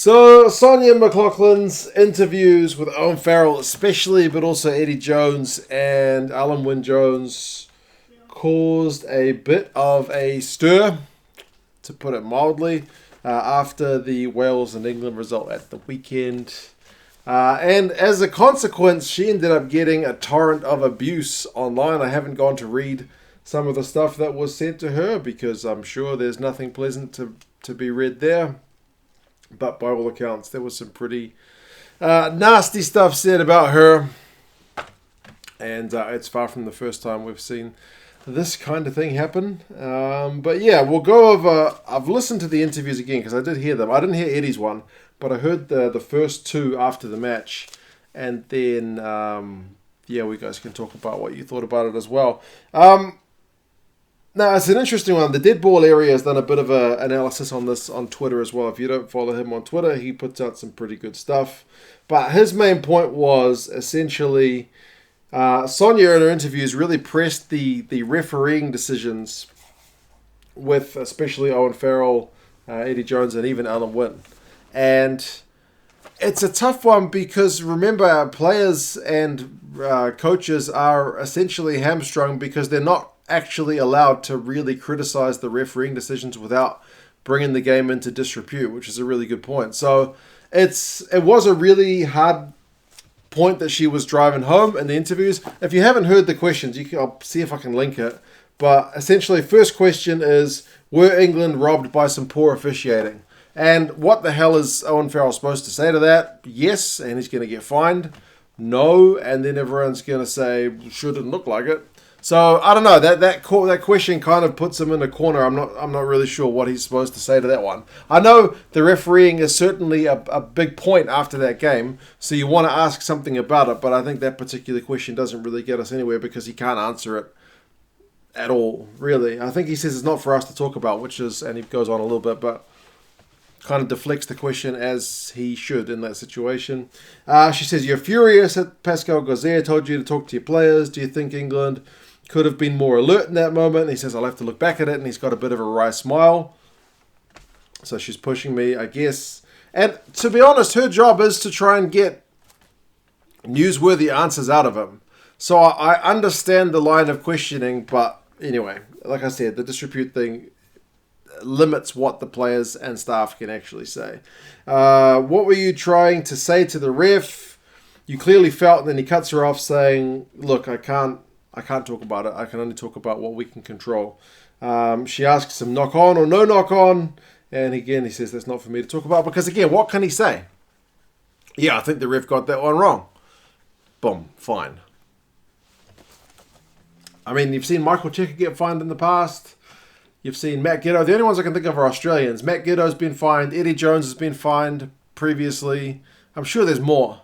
So, Sonia McLaughlin's interviews with Owen Farrell especially, but also Eddie Jones and Alan Wynne-Jones caused a bit of a stir, to put it mildly, after the Wales and England result at the weekend. And as a consequence, she ended up getting a torrent of abuse online. I haven't gone to read some of the stuff that was sent to her because I'm sure there's nothing pleasant to be read there. But by all accounts, there was some pretty nasty stuff said about her. And it's far from the first time we've seen this kind of thing happen. But yeah, we'll go over... I've listened to the interviews again because I did hear them. I didn't hear Eddie's one, but I heard the first two after the match. And then, we guys can talk about what you thought about it as well. Now, it's an interesting one. The Dead Ball area has done a bit of an analysis on this on Twitter as well. If you don't follow him on Twitter, he puts out some pretty good stuff. But his main point was essentially Sonia in her interviews really pressed the refereeing decisions with especially Owen Farrell, Eddie Jones, and even Alan Wynne. And it's a tough one because, remember, players and coaches are essentially hamstrung because they're not actually allowed to really criticize the refereeing decisions without bringing the game into disrepute, which is a really good point. So it was a really hard point that she was driving home in the interviews. If you haven't heard the questions, I'll see if I can link it. But essentially, first question is, were England robbed by some poor officiating? And what the hell is Owen Farrell supposed to say to that? Yes, and he's going to get fined. No, and then everyone's going to say, sure didn't look like it. So I don't know. That question kind of puts him in a corner. I'm not really sure what he's supposed to say to that one. I know the refereeing is certainly a big point after that game, so you want to ask something about it. But I think that particular question doesn't really get us anywhere because he can't answer it at all. Really, I think he says it's not for us to talk about, and he goes on a little bit, but kind of deflects the question as he should in that situation. She says, "You're furious that Pascal Gauzet told you to talk to your players. Do you think England could have been more alert in that moment?" He says, "I'll have to look back at it," and he's got a bit of a wry smile. So she's pushing me, I guess. And to be honest, her job is to try and get newsworthy answers out of him. So I understand the line of questioning, but anyway, like I said, the disrepute thing limits what the players and staff can actually say. What were you trying to say to the ref? You clearly felt, and then he cuts her off saying, "Look, I can't talk about it. I can only talk about what we can control." She asks him knock on or no knock on. And again, he says that's not for me to talk about. Because again, what can he say? Yeah, I think the ref got that one wrong. Boom, fine. I mean, you've seen Michael Cheika get fined in the past. You've seen Matt Giddo. The only ones I can think of are Australians. Matt Giddo's been fined. Eddie Jones has been fined previously. I'm sure there's more.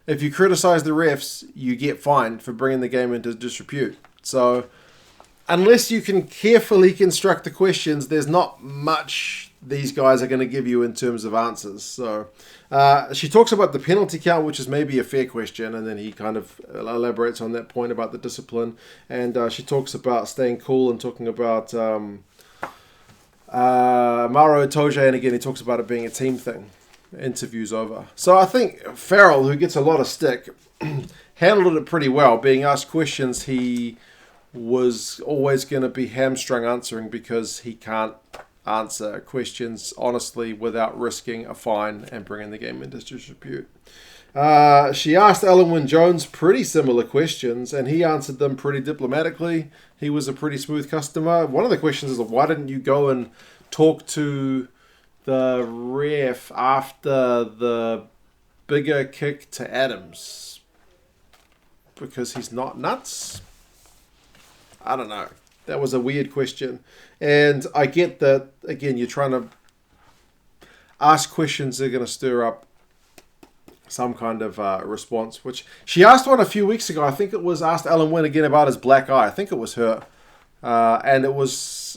If you criticize the refs, you get fined for bringing the game into disrepute. So, unless you can carefully construct the questions, there's not much these guys are going to give you in terms of answers. So, she talks about the penalty count, which is maybe a fair question, and then he kind of elaborates on that point about the discipline. And she talks about staying cool and talking about Mauro Itoje, and again, he talks about it being a team thing. Interviews over. So I think Farrell, who gets a lot of stick, handled it pretty well. Being asked questions, he was always going to be hamstrung answering because he can't answer questions honestly without risking a fine and bringing the game into disrepute. She asked Alan Wynne-Jones pretty similar questions, and he answered them pretty diplomatically. He was a pretty smooth customer. One of the questions is, why didn't you go and talk to the ref after the bigger kick to Adams? Because he's not nuts? I don't know. That was a weird question. And I get that, again, you're trying to ask questions that are going to stir up some kind of response, which she asked one a few weeks ago. I think it was asked Alan Wynne again about his black eye. I think it was her. And it was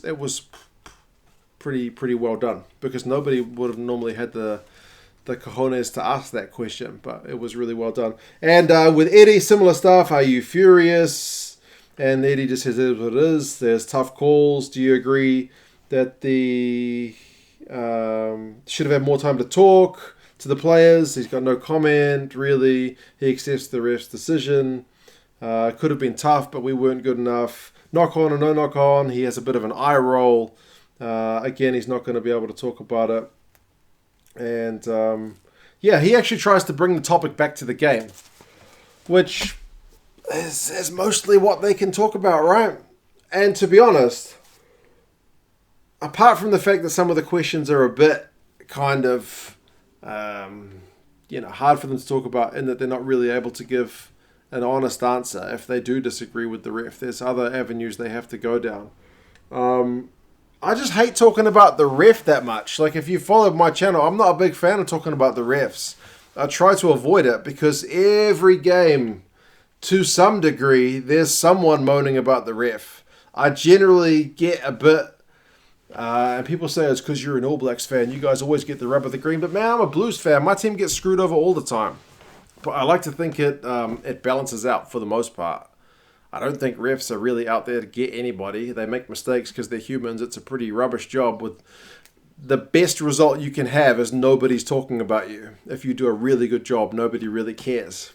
pretty well done, because nobody would have normally had the cojones to ask that question, but it was really well done. And with Eddie, similar stuff. Are you furious? And Eddie just says it is what it is. There's tough calls. Do you agree that the should have had more time to talk? to the players. He's got no comment, really. He accepts the ref's decision. Could have been tough, but we weren't good enough. Knock on or no knock on. He has a bit of an eye roll. Again, he's not going to be able to talk about it. And he actually tries to bring the topic back to the game, which is mostly what they can talk about, right? And to be honest, apart from the fact that some of the questions are a bit kind of, hard for them to talk about in that they're not really able to give an honest answer if they do disagree with the ref. There's other avenues they have to go down. I just hate talking about the ref that much. Like, if you followed my channel, I'm not a big fan of talking about the refs. I try to avoid it because every game, to some degree, there's someone moaning about the ref. I generally get a bit, and people say it's because you're an All Blacks fan. You guys always get the rub of the green. But man, I'm a Blues fan. My team gets screwed over all the time. But I like to think it balances out for the most part. I don't think refs are really out there to get anybody. They make mistakes because they're humans. It's a pretty rubbish job. With the best result you can have is nobody's talking about you. If you do a really good job, nobody really cares.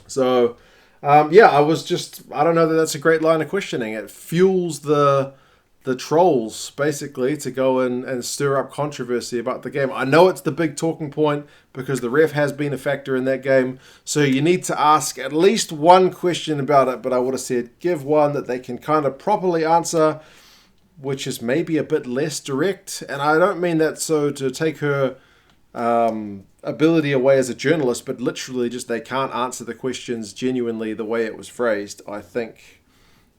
So, I don't know that that's a great line of questioning. It fuels the trolls, basically, to go and stir up controversy about the game. I know it's the big talking point because the ref has been a factor in that game. So you need to ask at least one question about it. But I would have said give one that they can kind of properly answer, which is maybe a bit less direct. And I don't mean that so to take her ability away as a journalist, but literally just they can't answer the questions genuinely the way it was phrased, I think.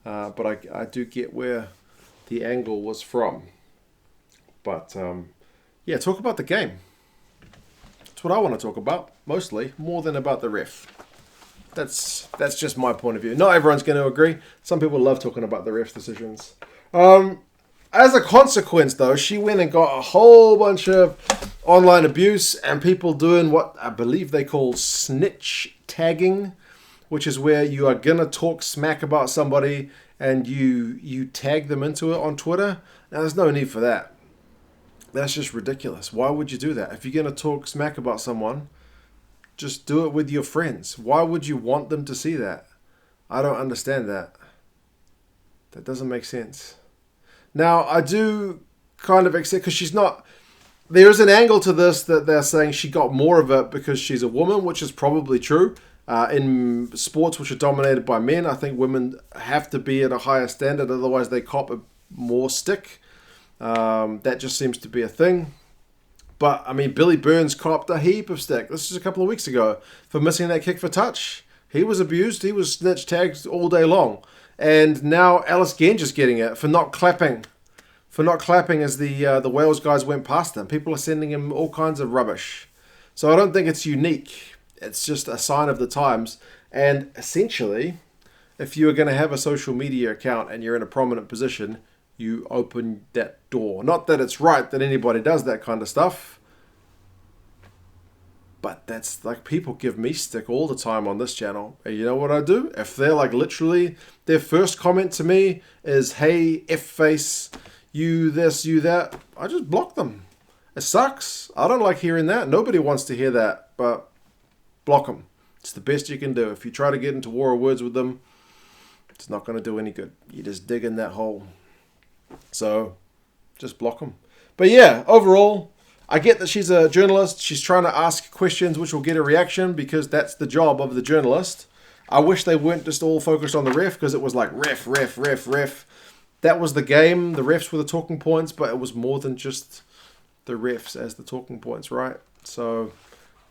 But I do get where the angle was from. But talk about the game. That's what I want to talk about, mostly, more than about the ref. That's just my point of view. Not everyone's going to agree. Some people love talking about the ref's decisions. As a consequence, though, she went and got a whole bunch of online abuse and people doing what I believe they call snitch tagging, which is where you are going to talk smack about somebody and you tag them into it on Twitter. Now, there's no need for that. That's just ridiculous. Why would you do that? If you're going to talk smack about someone, just do it with your friends. Why would you want them to see that? I don't understand that. That doesn't make sense. Now, I do kind of accept, because she's not... There is an angle to this that they're saying she got more of it because she's a woman, which is probably true. In sports which are dominated by men, I think women have to be at a higher standard, otherwise they cop a more stick. That just seems to be a thing. But, I mean, Billy Burns copped a heap of stick. This is a couple of weeks ago for missing that kick for touch. He was abused. He was snitch tagged all day long. And now Alice Genger's getting it for not clapping. For not clapping as the Wales guys went past him. People are sending him all kinds of rubbish. So I don't think it's unique. It's just a sign of the times. And essentially, if you are going to have a social media account and you're in a prominent position, you open that door. Not that it's right that anybody does that kind of stuff. But that's like, people give me stick all the time on this channel. And you know what I do? If they're like literally, their first comment to me is, hey, F-face, you this, you that, I just block them. It sucks. I don't like hearing that. Nobody wants to hear that, but block them. It's the best you can do. If you try to get into war of words with them, it's not going to do any good. You just dig in that hole. So, just block them. But yeah, overall, I get that she's a journalist. She's trying to ask questions which will get a reaction because that's the job of the journalist. I wish they weren't just all focused on the ref because it was like ref, ref, ref, ref. That was the game. The refs were the talking points, but it was more than just the refs as the talking points, right? So,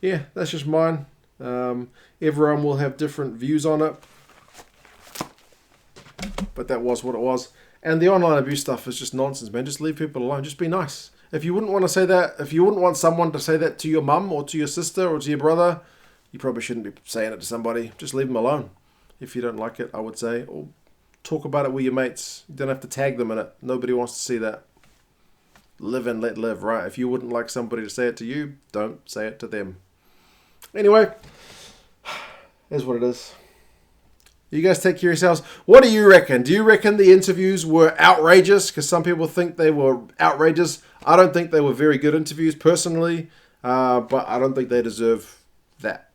yeah, that's just mine. Everyone will have different views on it. But that was what it was. And the online abuse stuff is just nonsense, man. Just leave people alone. Just be nice. If you wouldn't want to say that, if you wouldn't want someone to say that to your mum or to your sister or to your brother, you probably shouldn't be saying it to somebody. Just leave them alone. If you don't like it, I would say. Or talk about it with your mates. You don't have to tag them in it. Nobody wants to see that. Live and let live, right? If you wouldn't like somebody to say it to you, don't say it to them. Anyway, here's what it is. You guys take care of yourselves. What do you reckon? Do you reckon the interviews were outrageous? Because some people think they were outrageous. I don't think they were very good interviews, personally. But I don't think they deserve that.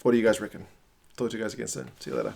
What do you guys reckon? Talk to you guys again soon. See you later.